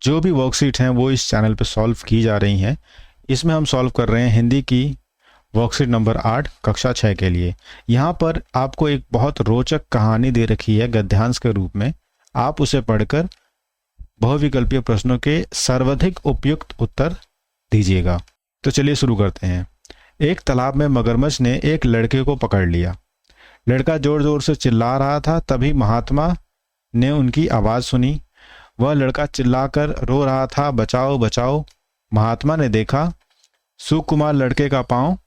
जो भी वर्कशीट हैं वो इस चैनल पे सॉल्व की जा रही हैं। इसमें हम सॉल्व कर रहे हैं हिंदी की वर्कशीट नंबर 8 कक्षा 6 के लिए। यहाँ पर आपको एक बहुत रोचक कहानी दे रखी है गद्यांश के रूप में। आप उसे पढ़कर बहुविकल्पीय प्रश्नों के सर्वाधिक उपयुक्त उत्तर दीजिएगा। तो चलिए शुरू करते हैं। एक तालाब में मगरमच्छ ने एक लड़के को पकड़ लिया। लड़का जोर जोर से चिल्ला रहा था। तभी महात्मा ने उनकी आवाज़ सुनी। वह लड़का चिल्लाकर रो रहा था, बचाओ बचाओ। महात्मा ने देखा सुकुमार लड़के का पांव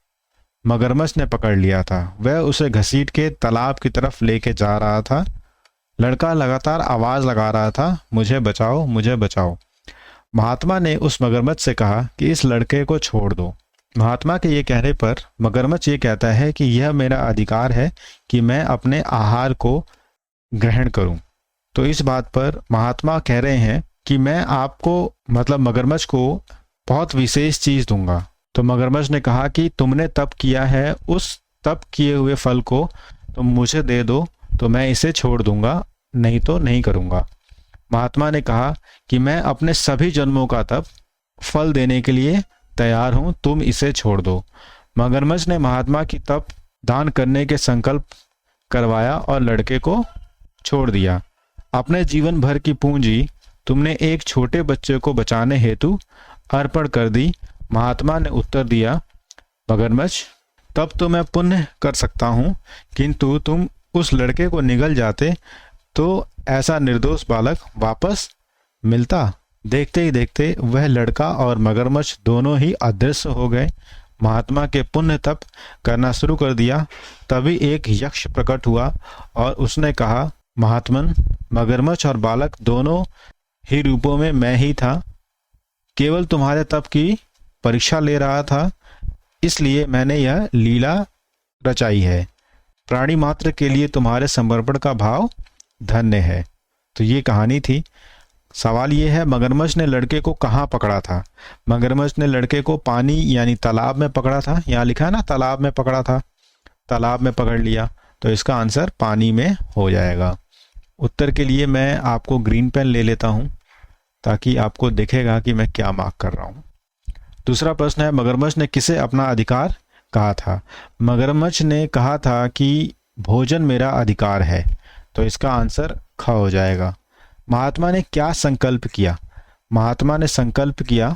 मगरमच्छ ने पकड़ लिया था। वह उसे घसीट के तालाब की तरफ लेके जा रहा था। लड़का लगातार आवाज़ लगा रहा था, मुझे बचाओ मुझे बचाओ। महात्मा ने उस मगरमच्छ से कहा कि इस लड़के को छोड़ दो। महात्मा के ये कहने पर मगरमच्छ ये कहता है कि यह मेरा अधिकार है कि मैं अपने आहार को ग्रहण करूं। तो इस बात पर महात्मा कह रहे हैं कि मैं आपको मतलब मगरमच्छ को बहुत विशेष चीज़ दूंगा। तो मगरमच्छ ने कहा कि तुमने तप किया है, उस तप किए हुए फल को तुम मुझे दे दो तो मैं इसे छोड़ दूंगा, नहीं तो नहीं करूंगा। महात्मा ने कहा कि मैं अपने सभी जन्मों का तप फल देने के लिए तैयार हूं, तुम इसे छोड़ दो। मगरमच्छ ने महात्मा की तप दान करने के संकल्प करवाया और लड़के को छोड़ दिया। अपने जीवन भर की पूंजी तुमने एक छोटे बच्चे को बचाने हेतु अर्पण कर दी। महात्मा ने उत्तर दिया, मगरमच्छ तब तो मैं पुण्य कर सकता हूँ, किंतु तुम उस लड़के को निगल जाते तो ऐसा निर्दोष बालक वापस मिलता। देखते ही देखते वह लड़का और मगरमच्छ दोनों ही अदृश्य हो गए। महात्मा के पुण्य तप करना शुरू कर दिया। तभी एक यक्ष प्रकट हुआ और उसने कहा, महात्मन, मगरमच्छ और बालक दोनों ही रूपों में मैं ही था। केवल तुम्हारे तप की परीक्षा ले रहा था, इसलिए मैंने यह लीला रचाई है। प्राणी मात्र के लिए तुम्हारे समर्पण का भाव धन्य है। तो ये कहानी थी। सवाल ये है, मगरमच्छ ने लड़के को कहाँ पकड़ा था? मगरमच्छ ने लड़के को पानी यानी तालाब में पकड़ा था। यहाँ लिखा है ना, तालाब में पकड़ा था, तालाब में पकड़ लिया। तो इसका आंसर पानी में हो जाएगा। उत्तर के लिए मैं आपको ग्रीन पेन ले लेता हूँ ताकि आपको दिखेगा कि मैं क्या मार्क कर रहा हूँ। दूसरा प्रश्न है, मगरमच्छ ने किसे अपना अधिकार कहा था? मगरमच्छ ने कहा था कि भोजन मेरा अधिकार है। तो इसका आंसर ख हो जाएगा। महात्मा ने क्या संकल्प किया? महात्मा ने संकल्प किया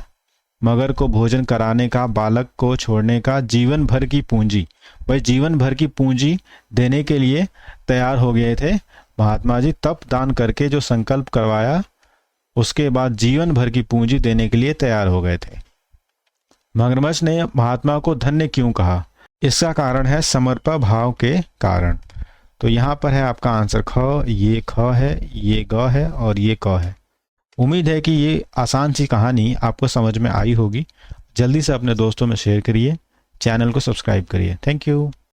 मगर को भोजन कराने का, बालक को छोड़ने का, जीवन भर की पूंजी। भाई जीवन भर की पूंजी देने के लिए तैयार हो गए थे महात्मा जी। तप दान करके जो संकल्प करवाया उसके बाद जीवन भर की पूंजी देने के लिए तैयार हो गए थे। मगरमच्छ ने महात्मा को धन्य क्यों कहा? इसका कारण है समर्पण भाव के कारण। तो यहाँ पर है आपका आंसर ख। ये ख है, ये ग है और ये क है। उम्मीद है कि ये आसान सी कहानी आपको समझ में आई होगी। जल्दी से अपने दोस्तों में शेयर करिए, चैनल को सब्सक्राइब करिए। Thank you.